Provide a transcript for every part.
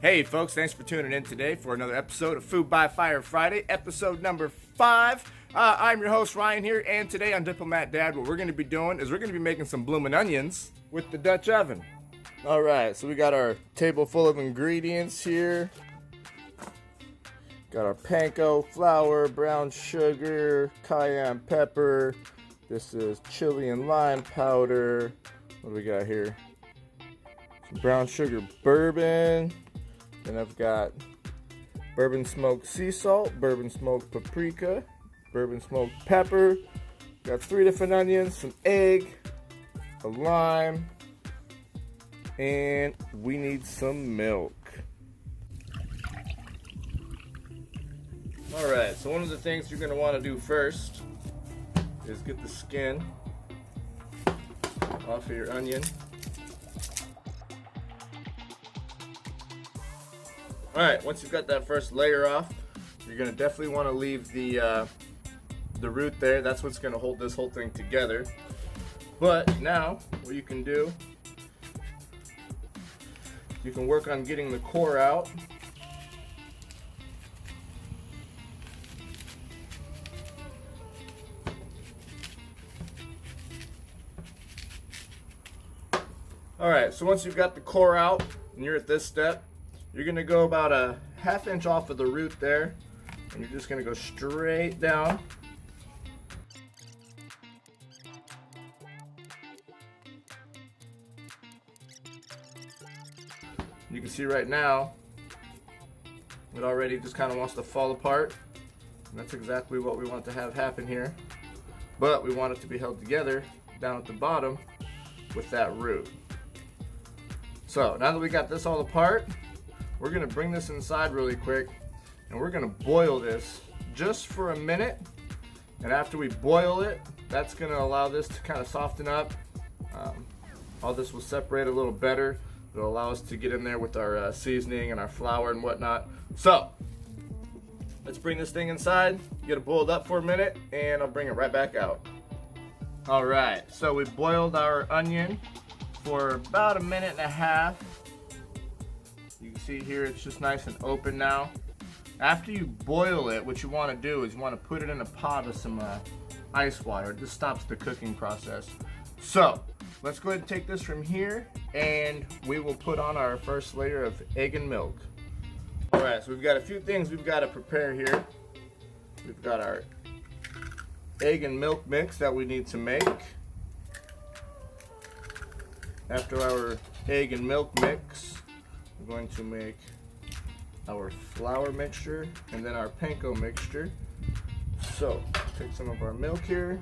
Hey folks, thanks for tuning in today for another episode of Food by Fire Friday, episode number 5. I'm your host Ryan here, and today on Diplomat Dad, what we're going to be doing is we're going to be making some bloomin' onions with the Dutch oven. Alright, so we got our table full of ingredients here. Got our panko, flour, brown sugar, cayenne pepper. This is chili and lime powder. What do we got here? Some brown sugar bourbon. Then I've got bourbon smoked sea salt, bourbon smoked paprika, bourbon smoked pepper. Got 3 different onions, some egg, a lime, and we need some milk. Alright, so one of the things you're going to want to do first is get the skin off of your onion. Alright, once you've got that first layer off, you're going to definitely want to leave the root there. That's what's going to hold this whole thing together. But now, what you can do, you can work on getting the core out. Alright, so once you've got the core out and you're at this step, you're going to go about a ½ inch off of the root there, and you're just going to go straight down. You can see right now, it already just kind of wants to fall apart. And that's exactly what we want to have happen here. But we want it to be held together down at the bottom with that root. So now that we got this all apart, we're going to bring this inside really quick, and we're going to boil this just for a minute. And after we boil it, that's going to allow this to kind of soften up. All this will separate a little better. It'll allow us to get in there with our seasoning and our flour and whatnot. So let's bring this thing inside, get it boiled up for a minute, and I'll bring it right back out. All right, so we boiled our onion for about a minute and a half. You can see here it's just nice and open now. After you boil it, what you want to do is you want to put it in a pot with some ice water. This stops the cooking process. So let's go ahead and take this from here, and we will put on our first layer of egg and milk. Alright, so we've got a few things we've got to prepare here. We've got our egg and milk mix that we need to make. After our egg and milk mix, we're going to make our flour mixture and then our panko mixture. So, take some of our milk here.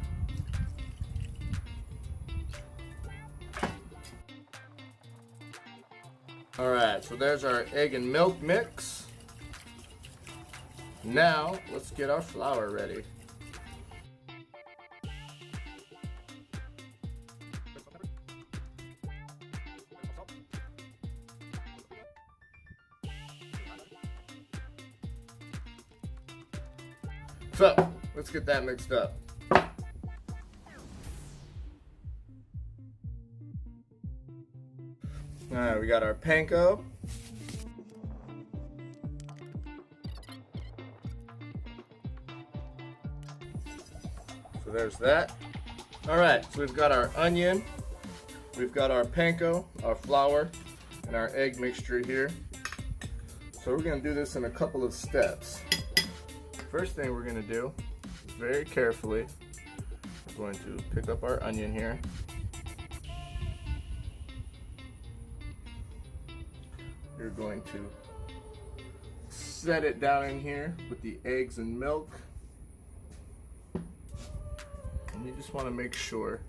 Alright, so there's our egg and milk mix. Now, let's get our flour ready. So, let's get that mixed up. Alright, we got our panko. So there's that. Alright, so we've got our onion, we've got our panko, our flour, and our egg mixture here. So we're going to do this in a couple of steps. First thing we're going to do, very carefully, we're going to pick up our onion here. You're going to set it down in here with the eggs and milk. And you just want to make sure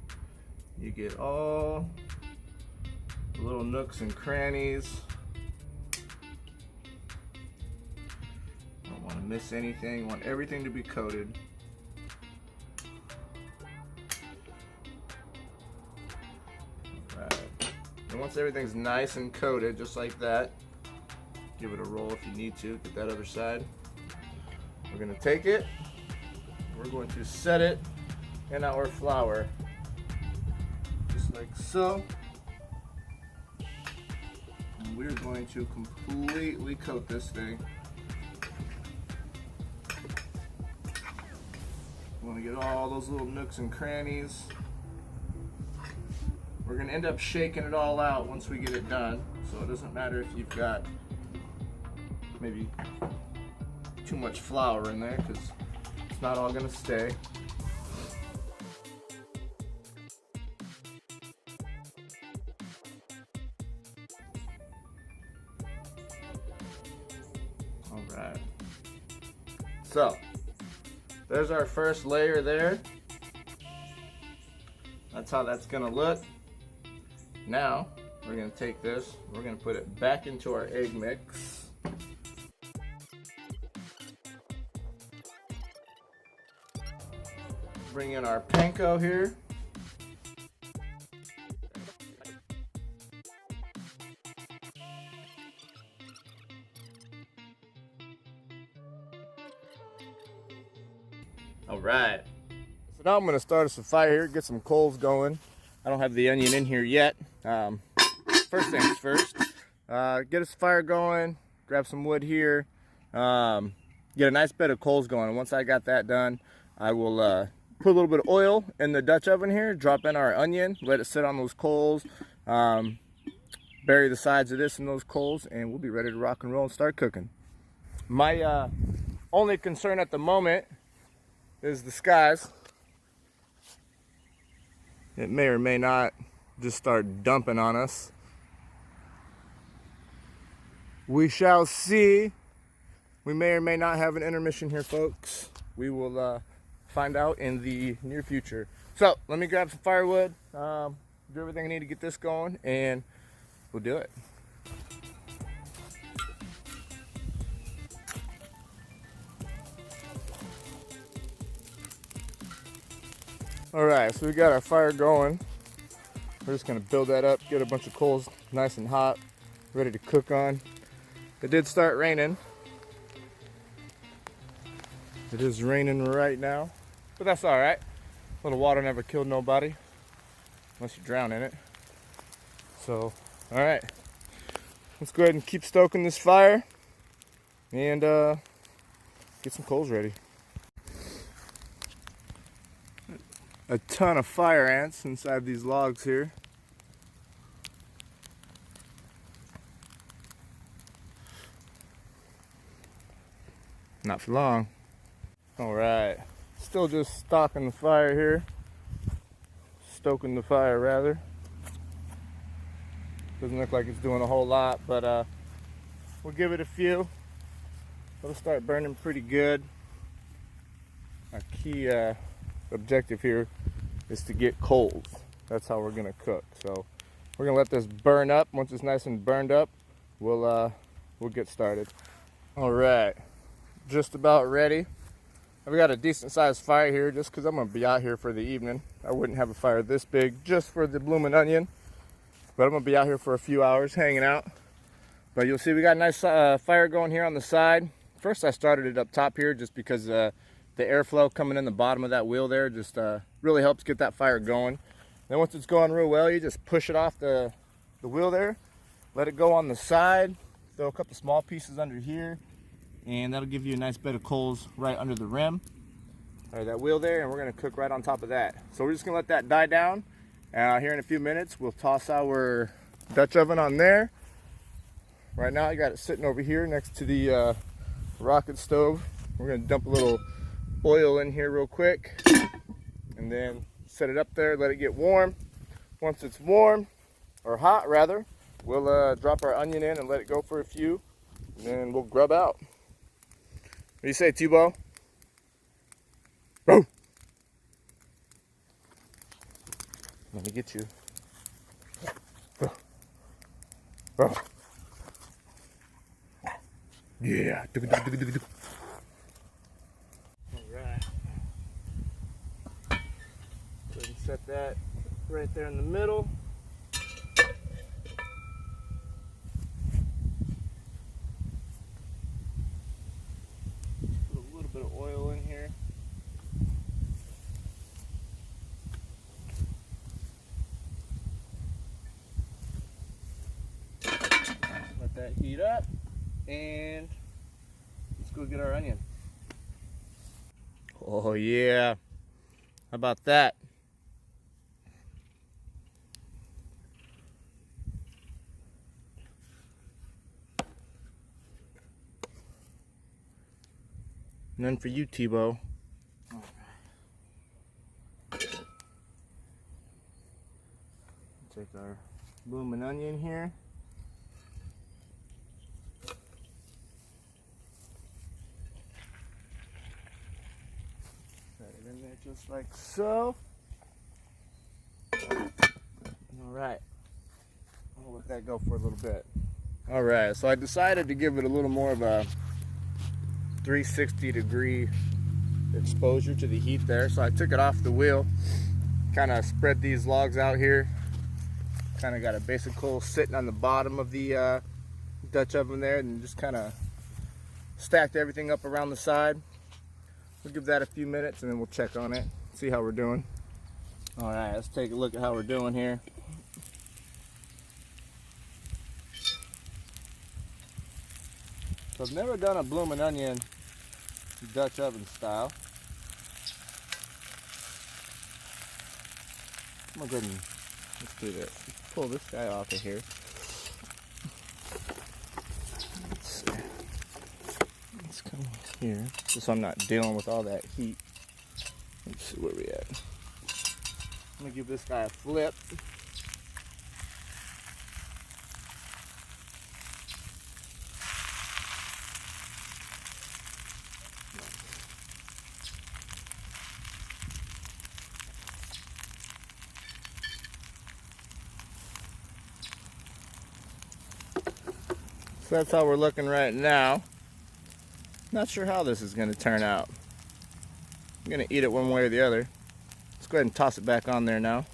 you get all the little nooks and crannies. Don't want to miss anything. Want everything to be coated. Alright. And once everything's nice and coated, just like that, give it a roll if you need to. Get that other side. We're going to take it. We're going to set it in our flour. Just like so. we're going to completely coat this thing. We want to get all those little nooks and crannies. We're going to end up shaking it all out once we get it done, so it doesn't matter if you've got maybe too much flour in there, because it's not all going to stay. All right. So, there's our first layer there. That's how that's going to look. Now, we're going to take this, we're going to put it back into our egg mix. Bring in our panko here. All right. So now I'm going to start us a fire here, get some coals going. I don't have the onion in here yet. First things first, get us a fire going, grab some wood here, get a nice bed of coals going. And once I got that done, I will put a little bit of oil in the Dutch oven here, drop in our onion, let it sit on those coals, bury the sides of this in those coals, and we'll be ready to rock and roll and start cooking. My only concern at the moment is the skies. It may or may not just start dumping on us. We shall see. We may or may not have an intermission here, folks. We will find out in the near future. So let me grab some firewood, do everything I need to get this going, and we'll do it. All right, so we got our fire going. We're just gonna build that up, get a bunch of coals nice and hot, ready to cook on. It did start raining. It is raining right now, but that's all right. A little water never killed nobody, unless you drown in it. So, all right, let's go ahead and keep stoking this fire and get some coals ready. A ton of fire ants inside these logs here. Not for long. All right, still just stoking the fire here. Stoking the fire rather. Doesn't look like it's doing a whole lot, but we'll give it a few. It'll start burning pretty good. Our key objective here is to get coals. That's how we're gonna cook. So we're gonna let this burn up. Once it's nice and burned up, we'll get started. All right, just about ready. I've got a decent sized fire here just because I'm gonna be out here for the evening. I wouldn't have a fire this big just for the bloomin' onion, but I'm gonna be out here for a few hours hanging out. But you'll see we got a nice fire going here on the side. First I started it up top here just because the airflow coming in the bottom of that wheel there just really helps get that fire going. Then once it's going real well, you just push it off the wheel there, let it go on the side, throw a couple small pieces under here, and that'll give you a nice bed of coals right under the rim. All right, that wheel there, and we're gonna cook right on top of that. So we're just gonna let that die down. Here in a few minutes, we'll toss our Dutch oven on there. Right now, I got it sitting over here next to the rocket stove. We're gonna dump a little oil in here real quick and then set it up there, let it get warm. Once it's warm, or hot rather, we'll drop our onion in and let it go for a few, and then we'll grub out. What do you say, Tubo? Go! Let me get you. Yeah. Set that right there in the middle. Put a little bit of oil in here. heat up, and let's go get our onion. Oh yeah, how about that? None for you, Tebow. Take our blooming onion here. Set it in there just like so. Alright. I'll let that go for a little bit. Alright, so I decided to give it a little more of a 360-degree exposure to the heat there. So I took it off the wheel, kind of spread these logs out here. Kind of got a basic coal sitting on the bottom of the Dutch oven there, and just kind of stacked everything up around the side. We'll give that a few minutes and then we'll check on it, see how we're doing. All right, let's take a look at how we're doing here. So I've never done a bloomin' onion Dutch oven style. I'm gonna go ahead and let's do this. Let's pull this guy off of here. Let's see. Let's come here, just so I'm not dealing with all that heat. Let's see where we at. I'm gonna give this guy a flip. So that's how we're looking right now. Not sure how this is going to turn out. I'm going to eat it one way or the other. Let's go ahead and toss it back on there now.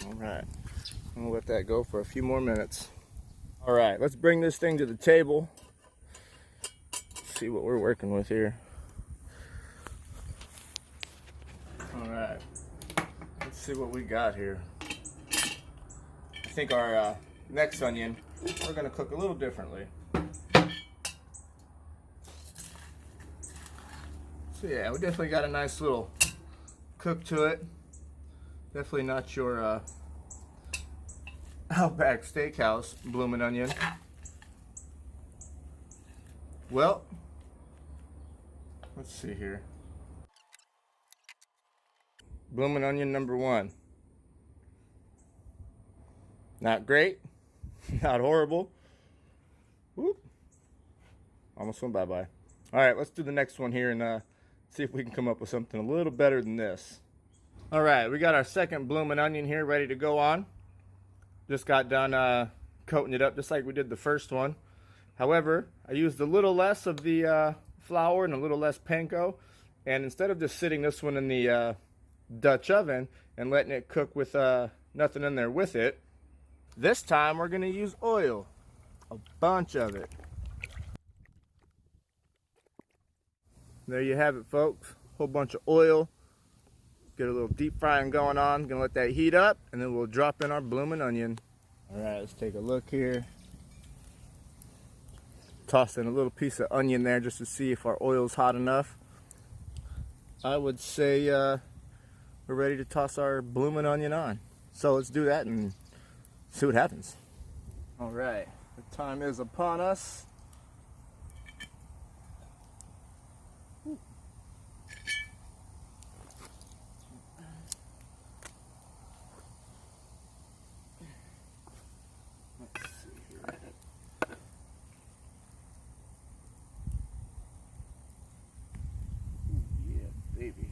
Alright, I'm going to let that go for a few more minutes. Alright, let's bring this thing to the table. See what we're working with here. All right, let's see what we got here. I think our next onion, we're gonna cook a little differently. So yeah, we definitely got a nice little cook to it. Definitely not your Outback Steakhouse bloomin' onion. Well, let's see here. Bloomin' onion number 1. Not great, not horrible. Whoop. Almost went bye-bye. All right, let's do the next one here and see if we can come up with something a little better than this. All right, we got our second bloomin' onion here ready to go on. Just got done coating it up just like we did the first one. However, I used a little less of the flour and a little less panko, and instead of just sitting this one in the Dutch oven and letting it cook with nothing in there with it, this time we're going to use oil, a bunch of it. There you have it, folks, whole bunch of oil. Get a little deep frying going on. Gonna let that heat up, and then we'll drop in our bloomin' onion. All right, let's take a look here. Toss in a little piece of onion there just to see if our oil's hot enough. I would say we're ready to toss our bloomin' onion on. So let's do that and see what happens. All right, the time is upon us. Let's see here. Baby.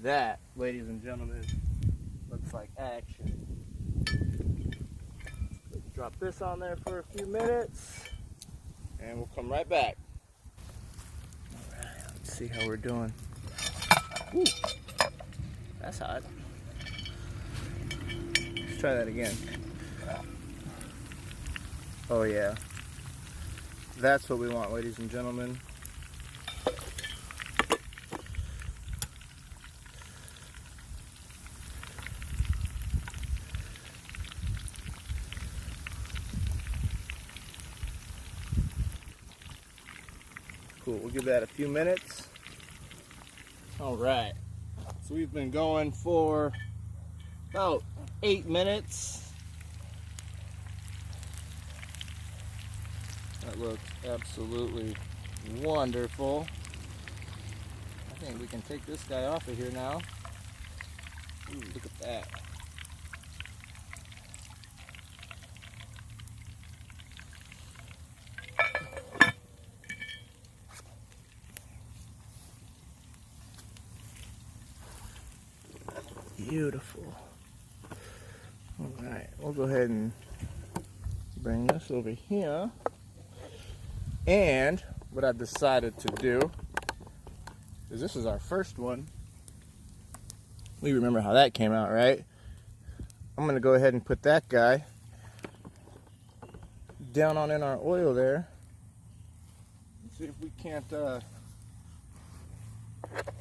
That, ladies and gentlemen, looks like action. Let's drop this on there for a few minutes, and we'll come right back. All right, let's see how we're doing. Ooh, that's hot. let's try that again. Oh yeah. That's what we want, ladies and gentlemen. Cool, we'll give that a few minutes. All right, so we've been going for about 8 minutes. That looks absolutely wonderful. I think we can take this guy off of here now. Ooh, look at that. Beautiful. All right, we'll go ahead and bring this over here. And what I've decided to do is, this is our first one. We remember how that came out, right? I'm gonna go ahead and put that guy down on in our oil there. Let's see if we can't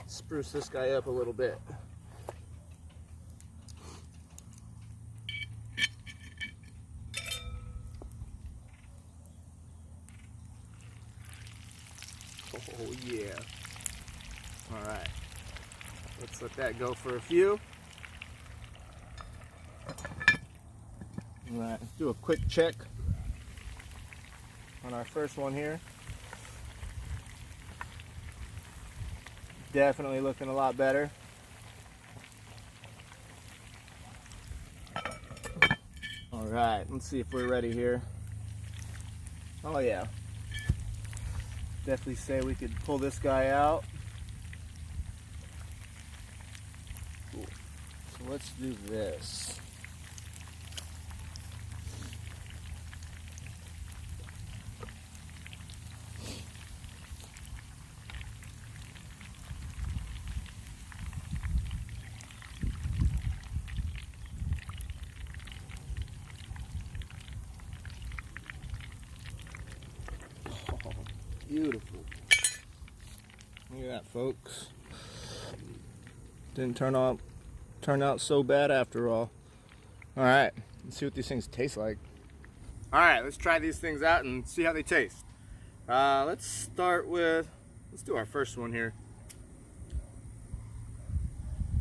spruce this guy up a little bit. Oh yeah. All right. Let's let that go for a few. All right, let's do a quick check on our first one here. Definitely looking a lot better. All right, let's see if we're ready here. Oh yeah. Definitely say we could pull this guy out. Cool. So let's do this. Beautiful. Look at that, folks. Didn't turn out so bad after all. All right, let's see what these things taste like. All right, let's try these things out and see how they taste. Let's do our first one here.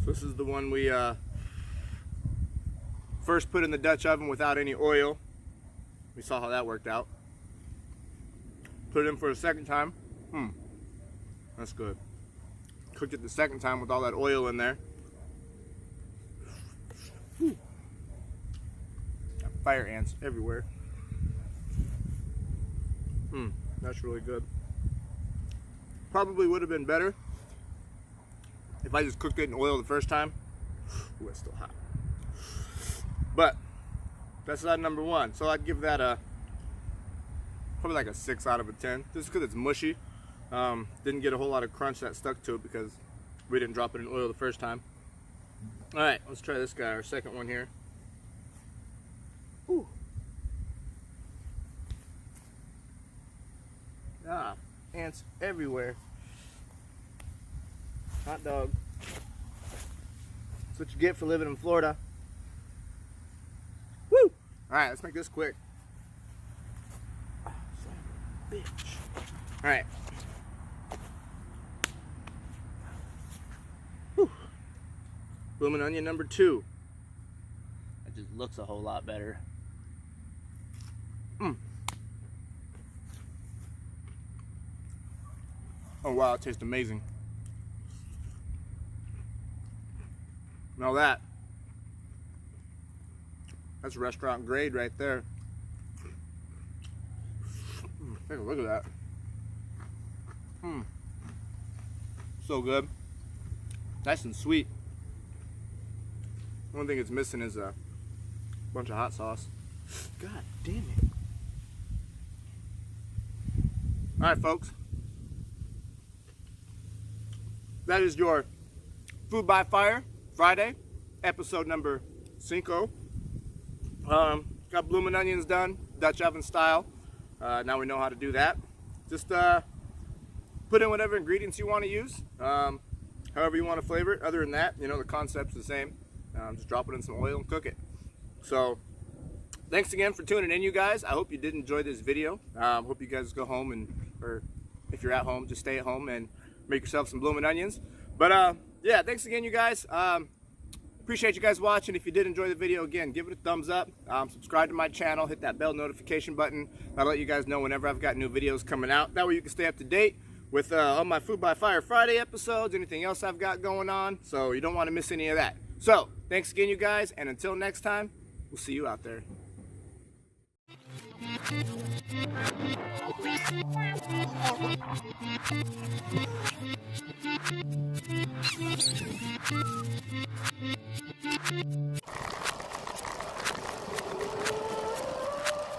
So this is the one we first put in the Dutch oven without any oil. We saw how that worked out. Put it in for a second time. That's good. Cooked it the second time with all that oil in there. Whew. Got fire ants everywhere. That's really good. Probably would have been better if I just cooked it in oil the first time. Ooh, it's still hot. But that's not number one. So I'd give that a probably like a 6 out of a 10, just because it's mushy. Didn't get a whole lot of crunch that stuck to it because we didn't drop it in oil the first time. All right, let's try this guy, our second one here. Ooh. Ah, ants everywhere. Hot dog. That's what you get for living in Florida. Woo! All right, let's make this quick. Bitch. All right. Whew. Blooming onion number 2. That just looks a whole lot better. Oh wow, it tastes amazing. Now that's restaurant grade right there. Take a look at that. So good. Nice and sweet. One thing it's missing is a bunch of hot sauce. God damn it. Alright, folks. That is your Food by Fire Friday, episode number 5. Got blooming onions done, Dutch oven style. Now we know how to do that. Just put in whatever ingredients you want to use, however you want to flavor it. Other than that, you know, the concept's the same. Just drop it in some oil and cook it. So thanks again for tuning in, you guys. I hope you did enjoy this video. Hope you guys go home or if you're at home, just stay at home and make yourself some blooming onions. But yeah, thanks again, you guys. Appreciate you guys watching. If you did enjoy the video, again, give it a thumbs up. Subscribe to my channel. Hit that bell notification button. That'll let you guys know whenever I've got new videos coming out. That way you can stay up to date with all my Food by Fire Friday episodes, anything else I've got going on. So you don't want to miss any of that. So thanks again, you guys. And until next time, we'll see you out there.